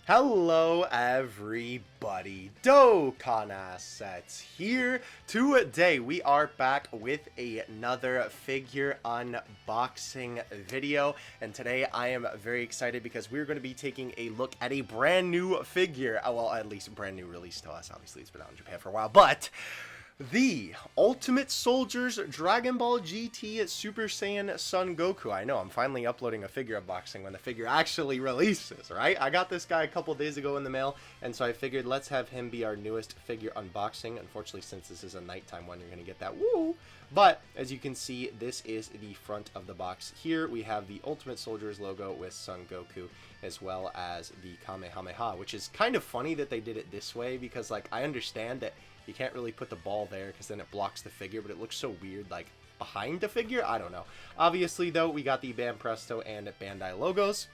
Hello everybody, Dokkan Assets here. Today we are back with another figure unboxing video, and today I am very excited because we're going to be taking a look at a brand new figure. Well, at least a brand new release to us. Obviously it's been out in Japan for a while, but the Ultimate Soldiers Dragon Ball GT Super Saiyan Son Goku. I know, I'm finally uploading a figure unboxing when the figure actually releases, right? I got this guy a couple days ago in the mail, and so I figured let's have him be our newest figure unboxing. Unfortunately, since this is a nighttime one, you're going to get that woo! But, as you can see, this is the front of the box. Here we have the Ultimate Soldiers logo with Son Goku, as well as the Kamehameha, which is kind of funny that they did it this way, because, like, I understand that you can't really put the ball there because then it blocks the figure, but it looks so weird, like, behind the figure? I don't know. Obviously, though, we got the Banpresto and Bandai logos.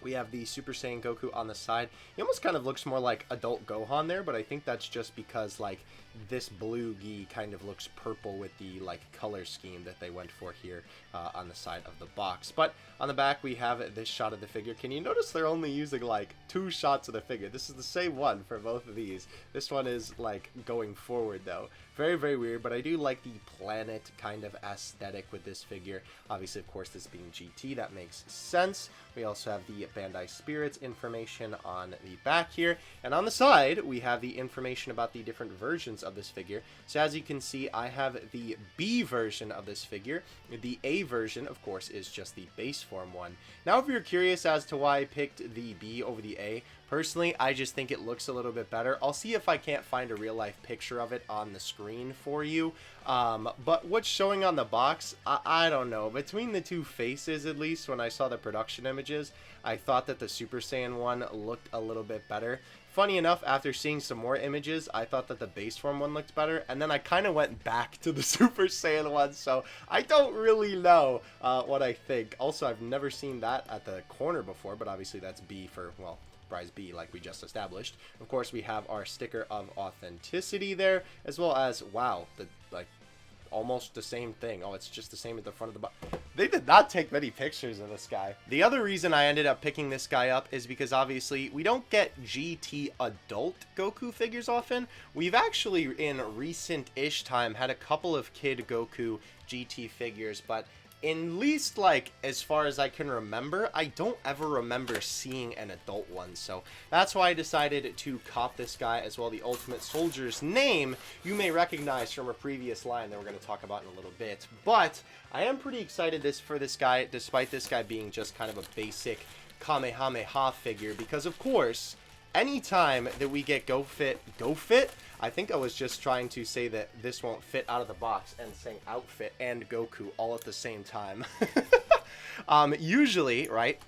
We have the Super Saiyan Goku on the side. He almost kind of looks more like Adult Gohan there, but I think that's just because, like, this blue gi kind of looks purple with the, like, color scheme that they went for here on the side of the box. But on the back, we have this shot of the figure. Can you notice they're only using, like, 2 shots of the figure? This is the same one for both of these. This one is, like, going forward, though. Very, very weird, but I do like the planet kind of aesthetic with this figure. Obviously, of course, this being GT, that makes sense. We also have the Bandai Spirits information on the back here. And on the side, we have the information about the different versions of this figure. So as you can see, I have the B version of this figure. The A version, of course, is just the base form one. Now, if you're curious as to why I picked the B over the A, personally, I just think it looks a little bit better. I'll see if I can't find a real-life picture of it on the screen for you. But what's showing on the box, I don't know. Between the two faces, at least, when I saw the production images, I thought that the Super Saiyan one looked a little bit better. Funny enough, after seeing some more images, I thought that the base form one looked better, and then I kind of went back to the Super Saiyan one, so I don't really know what I think. Also, I've never seen that at the corner before, but obviously that's B for, well, prize B, like we just established. Of course, we have our sticker of authenticity there, as well as, wow, the, like, almost the same thing. Oh, it's just the same at the front of the box. They did not take many pictures of this guy. The other reason I ended up picking this guy up is because obviously we don't get GT adult Goku figures often. We've actually in recent-ish time had a couple of kid Goku GT figures, but in least, like, as far as I can remember, I don't ever remember seeing an adult one, so that's why I decided to cop this guy, as well the Ultimate Soldier's name you may recognize from a previous line that we're going to talk about in a little bit. But I am pretty excited for this guy, despite this guy being just kind of a basic Kamehameha figure, because of course, anytime that we get go fit, I think I was just trying to say that this won't fit out of the box and saying outfit and Goku all at the same time. Usually, right,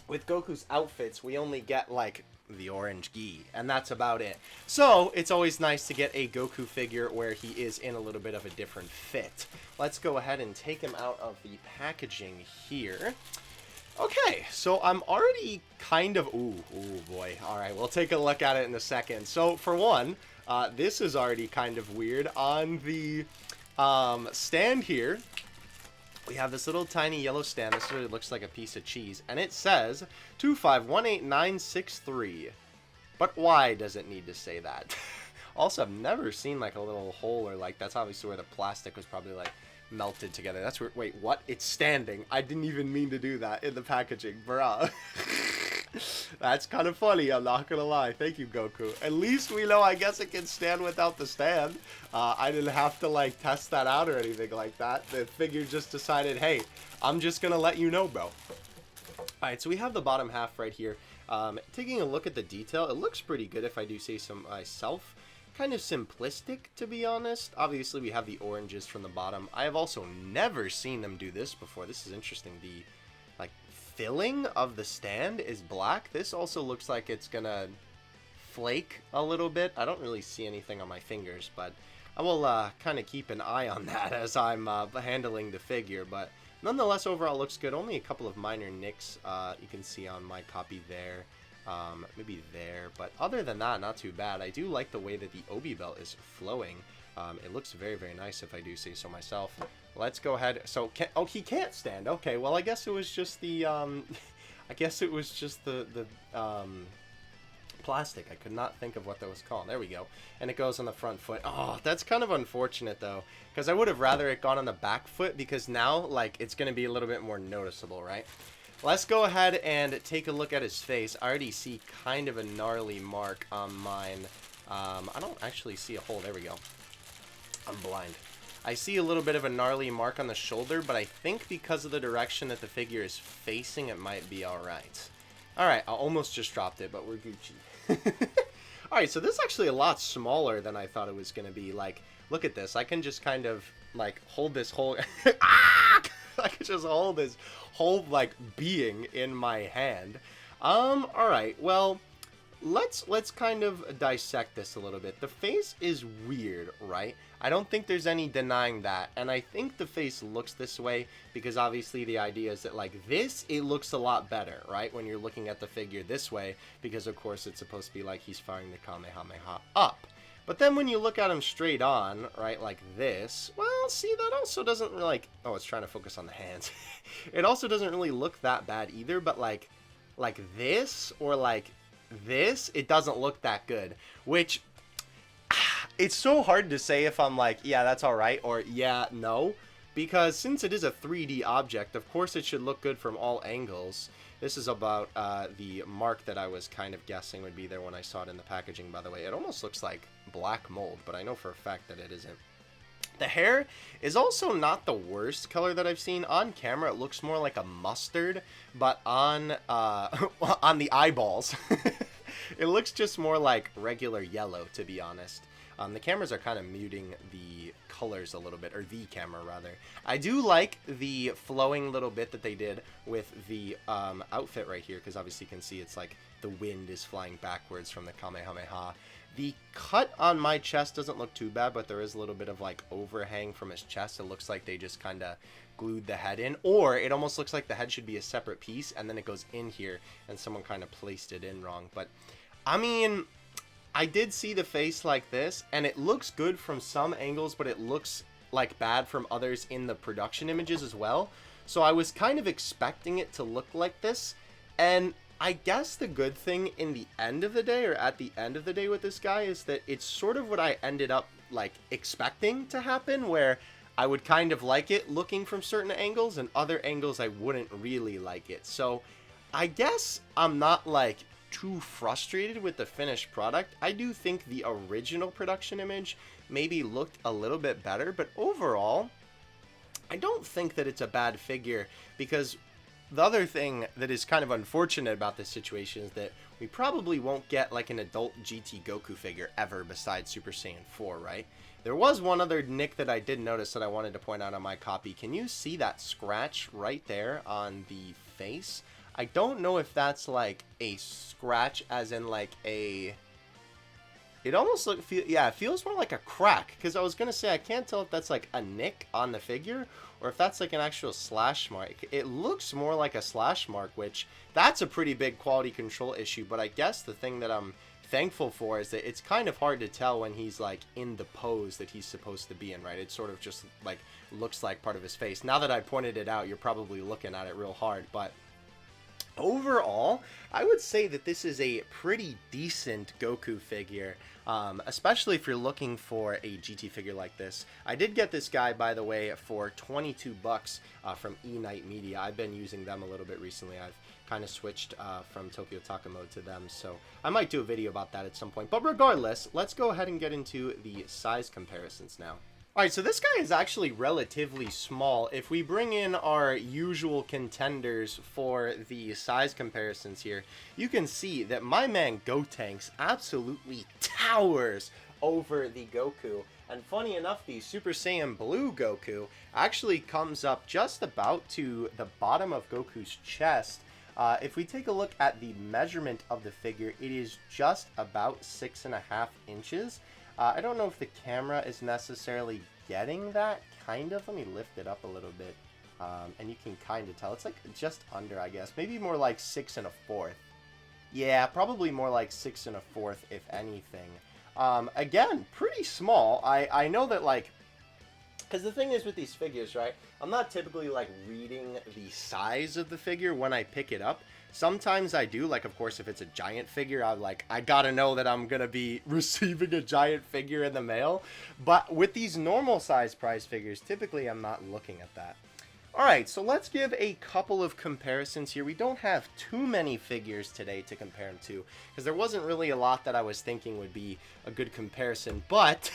with Goku's outfits, we only get, like, the orange gi, and that's about it. So, it's always nice to get a Goku figure where he is in a little bit of a different fit. Let's go ahead and take him out of the packaging here. Okay, so I'm already kind of, ooh boy. All right, we'll take a look at it in a second. So for one, this is already kind of weird. On the stand here, we have this little tiny yellow stand. This really looks like a piece of cheese, and it says 2518963. But why does it need to say that? Also, I've never seen like a little hole, or like, that's obviously where the plastic was probably like melted together. That's where, wait, what? It's standing. I didn't even mean to do that in the packaging, bruh. That's kind of funny, I'm not gonna lie. Thank you, Goku. At least we know, I guess it can stand without the stand. I didn't have to, like, test that out or anything like that. The figure just decided, hey, I'm just gonna let you know, bro. Alright, so we have the bottom half right here. Taking a look at the detail, it looks pretty good if I do say so myself. Kind of simplistic, to be honest. Obviously, we have the oranges from the bottom. I have also never seen them do this before. This is interesting. The, like, filling of the stand is black. This also looks like it's gonna flake a little bit. I don't really see anything on my fingers, but I will kind of keep an eye on that as I'm handling the figure. But nonetheless, overall, looks good. Only a couple of minor nicks you can see on my copy there. Maybe there, but other than that, not too bad. I do like the way that the obi belt is flowing. It looks very, very nice if I do say so myself. Let's go ahead. So, oh, he can't stand. Okay, well, I guess it was just the, plastic. I could not think of what that was called. There we go. And it goes on the front foot. Oh, that's kind of unfortunate, though, because I would have rather it gone on the back foot, because now, like, it's going to be a little bit more noticeable, right? Let's go ahead and take a look at his face. I already see kind of a gnarly mark on mine. I don't actually see a hole. There we go. I'm blind. I see a little bit of a gnarly mark on the shoulder, but I think because of the direction that the figure is facing, it might be alright. Alright, I almost just dropped it, but we're Gucci. Alright, so this is actually a lot smaller than I thought it was going to be. Like, look at this. I can just kind of, like, hold this whole... I can just hold this whole, like, being in my hand. Alright, well... Let's kind of dissect this a little bit. The face is weird, right? I don't think there's any denying that. And I think the face looks this way because obviously the idea is that like this, it looks a lot better, right? When you're looking at the figure this way, because of course it's supposed to be like he's firing the Kamehameha up. But then when you look at him straight on, right, like this, well, see, that also doesn't really, like, oh, it's trying to focus on the hands. It also doesn't really look that bad either, but like this or like this, it doesn't look that good, which it's so hard to say if I'm like, yeah, that's all right, or yeah, no, because since it is a 3D object, of course it should look good from all angles. This is about the mark that I was kind of guessing would be there when I saw it in the packaging, by the way. It almost looks like black mold, but I know for a fact that it isn't. The hair is also not the worst color that I've seen. On camera, it looks more like a mustard, but on on the eyeballs, it looks just more like regular yellow, to be honest. The cameras are kind of muting the colors a little bit, or the camera, rather. I do like the flowing little bit that they did with the outfit right here, because obviously you can see it's like the wind is flying backwards from the Kamehameha. The cut on my chest doesn't look too bad, but there is a little bit of like overhang from his chest. It looks like they just kind of glued the head in, or it almost looks like the head should be a separate piece and then it goes in here and someone kind of placed it in wrong. But I mean, I did see the face like this and it looks good from some angles, but it looks like bad from others in the production images as well. So I was kind of expecting it to look like this, and I guess the good thing in the end of the day, or at the end of the day with this guy, is that it's sort of what I ended up like expecting to happen, where I would kind of like it looking from certain angles and other angles I wouldn't really like it. So I guess I'm not like too frustrated with the finished product. I do think the original production image maybe looked a little bit better, but overall I don't think that it's a bad figure, because the other thing that is kind of unfortunate about this situation is that we probably won't get like an adult GT Goku figure ever besides Super Saiyan 4, right? There was one other nick that I did notice that I wanted to point out on my copy. Can you see that scratch right there on the face? I don't know if that's like a scratch as in like a... It almost yeah, it feels more like a crack, because I was going to say I can't tell if that's like a nick on the figure or if that's like an actual slash mark. It looks more like a slash mark, which that's a pretty big quality control issue, but I guess the thing that I'm thankful for is that it's kind of hard to tell when he's like in the pose that he's supposed to be in, right? It sort of just like looks like part of his face. Now that I pointed it out, you're probably looking at it real hard, but overall, I would say that this is a pretty decent Goku figure, especially if you're looking for a GT figure like this. I did get this guy, by the way, for 22 bucks from E-Night Media. I've been using them a little bit recently. I've kind of switched from Tokyo Taka Mode to them, so I might do a video about that at some point. But regardless, let's go ahead and get into the size comparisons now. Alright, so this guy is actually relatively small. If we bring in our usual contenders for the size comparisons here, you can see that my man Gotenks absolutely towers over the Goku. And funny enough, the Super Saiyan Blue Goku actually comes up just about to the bottom of Goku's chest. If we take a look at the measurement of the figure, it is just about 6.5 inches. I don't know if the camera is necessarily getting that, kind of. Let me lift it up a little bit, and you can kind of tell. It's like just under, I guess. Maybe more like 6 1/4. Yeah, probably more like 6 1/4, if anything. Again, pretty small. I know that, like, because the thing is with these figures, right, I'm not typically, like, reading the size of the figure when I pick it up. Sometimes I do, like, of course, if it's a giant figure, I gotta know that I'm gonna be receiving a giant figure in the mail. But with these normal size prize figures, typically I'm not looking at that. Alright, so let's give a couple of comparisons here. We don't have too many figures today to compare them to, because there wasn't really a lot that I was thinking would be a good comparison, but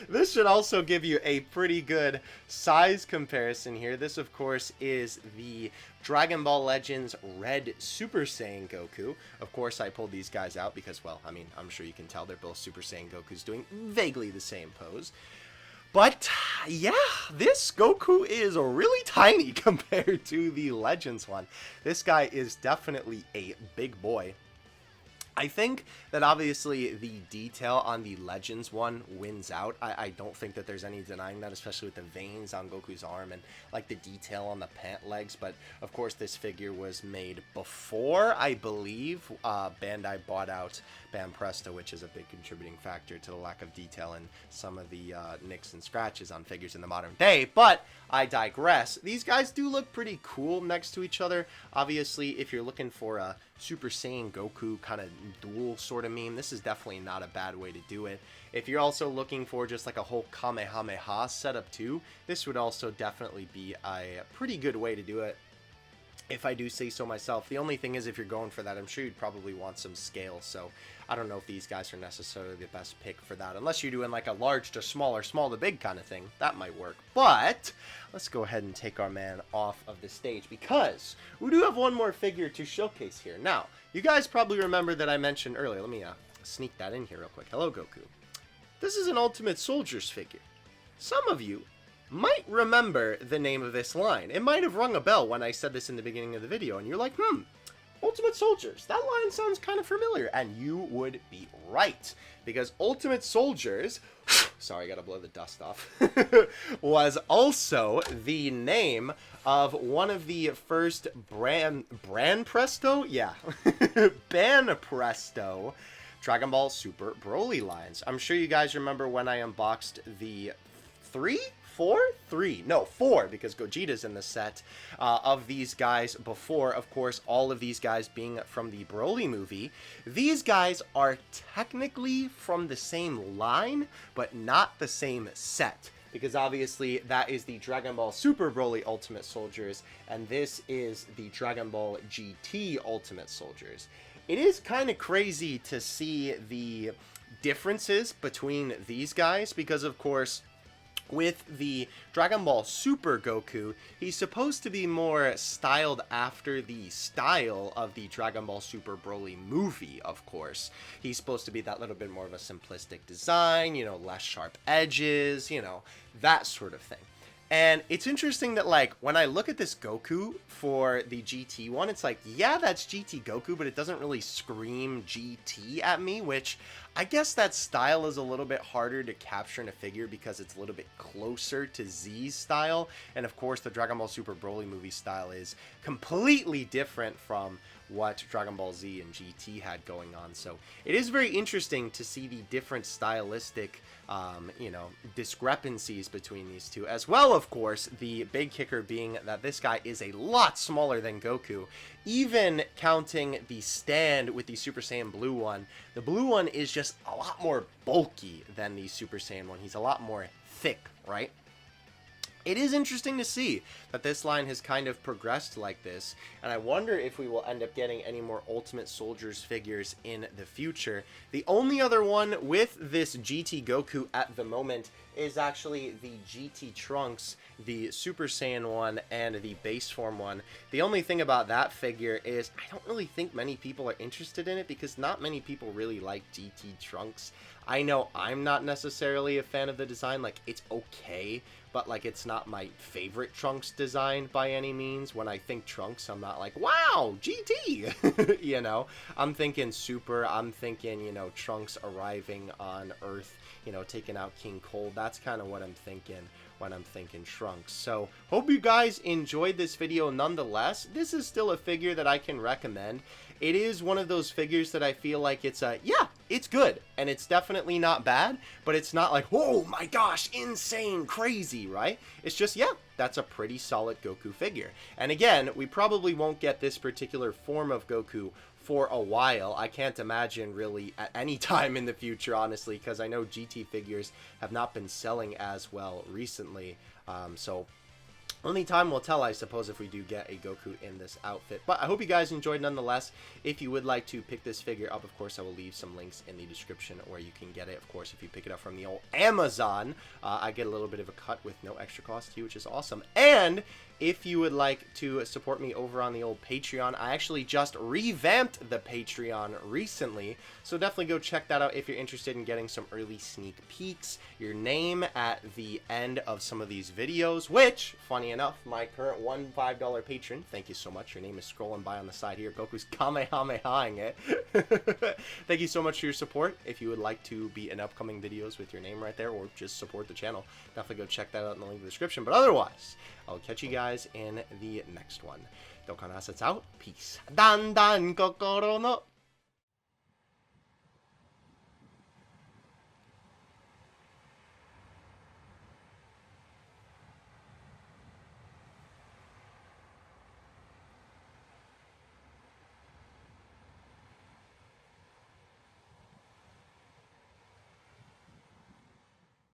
this should also give you a pretty good size comparison here. This, of course, is the Dragon Ball Legends Red Super Saiyan Goku. Of course, I pulled these guys out because, well, I mean, I'm sure you can tell they're both Super Saiyan Gokus doing vaguely the same pose. But, yeah, this Goku is really tiny compared to the Legends one. This guy is definitely a big boy. I think that obviously the detail on the Legends one wins out. I don't think that there's any denying that, especially with the veins on Goku's arm and like the detail on the pant legs. But of course, this figure was made before, I believe, Bandai bought out Banpresto, which is a big contributing factor to the lack of detail in some of the nicks and scratches on figures in the modern day. But I digress. These guys do look pretty cool next to each other. Obviously, if you're looking for a Super Saiyan Goku kind of dual sort of meme, this is definitely not a bad way to do it. If you're also looking for just like a whole Kamehameha setup too, this would also definitely be a pretty good way to do it, if I do say so myself. The only thing is, if you're going for that, I'm sure you'd probably want some scale, so I don't know if these guys are necessarily the best pick for that, unless you're doing like a large to small or small to big kind of thing. That might work. But let's go ahead and take our man off of the stage, because we do have one more figure to showcase here. Now, you guys probably remember that I mentioned earlier, let me sneak that in here real quick. Hello, Goku. This is an Ultimate Soldiers figure. Some of you might remember the name of this line. It might have rung a bell when I said this in the beginning of the video, and you're like, Ultimate Soldiers, that line sounds kind of familiar, and you would be right, because Ultimate Soldiers, sorry, I gotta blow the dust off, was also the name of one of the first Banpresto? Yeah, Banpresto Dragon Ball Super Broly lines. I'm sure you guys remember when I unboxed the four, because Gogeta's in the set, of these guys before, of course, all of these guys being from the Broly movie. These guys are technically from the same line, but not the same set, because obviously that is the Dragon Ball Super Broly Ultimate Soldiers, and this is the Dragon Ball GT Ultimate Soldiers. It is kind of crazy to see the differences between these guys, because of course, with the Dragon Ball Super Goku, he's supposed to be more styled after the style of the Dragon Ball Super Broly movie, of course. He's supposed to be that little bit more of a simplistic design, you know, less sharp edges, you know, that sort of thing. And it's interesting that, like, when I look at this Goku for the GT one, it's like, yeah, that's GT Goku, but it doesn't really scream GT at me, which I guess that style is a little bit harder to capture in a figure because it's a little bit closer to Z's style. And of course, the Dragon Ball Super Broly movie style is completely different from what Dragon Ball Z and GT had going on. So it is very interesting to see the different stylistic, you know, discrepancies between these two. As well, of course, the big kicker being that this guy is a lot smaller than Goku. Even counting the stand with the Super Saiyan Blue one, the blue one is just a lot more bulky than the Super Saiyan one. He's a lot more thick, right? It is interesting to see that this line has kind of progressed like this, and I wonder if we will end up getting any more Ultimate Soldiers figures in the future. The only other one with this GT Goku at the moment is actually the GT Trunks, the Super Saiyan one, and the base form one. The only thing about that figure is I don't really think many people are interested in it, because not many people really like GT Trunks. I know I'm not necessarily a fan of the design. Like, it's okay, but like, it's not my favorite Trunks design by any means. When I think Trunks, I'm not like, wow, GT, you know, I'm thinking Super, I'm thinking, you know, Trunks arriving on Earth, you know, taking out King Cold. That's kind of what I'm thinking when I'm thinking Trunks. So, hope you guys enjoyed this video nonetheless. This is still a figure that I can recommend. It is one of those figures that I feel like it's yeah, it's good, and it's definitely not bad, but it's not like, oh my gosh, insane, crazy, right? It's just, yeah, that's a pretty solid Goku figure. And again, we probably won't get this particular form of Goku for a while. I can't imagine really at any time in the future, honestly, because I know GT figures have not been selling as well recently. So only time will tell, I suppose, if we do get a Goku in this outfit. But I hope you guys enjoyed nonetheless. If you would like to pick this figure up, of course, I will leave some links in the description where you can get it. Of course, if you pick it up from the old Amazon, I get a little bit of a cut with no extra cost to you, which is awesome. And if you would like to support me over on the old Patreon, I actually just revamped the Patreon recently, so definitely go check that out if you're interested in getting some early sneak peeks, your name at the end of some of these videos, which, funny enough, my current $5 patron, thank you so much, your name is scrolling by on the side here, Goku's Kamehamehaing it. Thank you so much for your support. If you would like to be in upcoming videos with your name right there, or just support the channel, definitely go check that out in the link in the description. But otherwise, I'll catch you guys in the next one. Dokkan Assets out. Peace. Dan dan kokoro no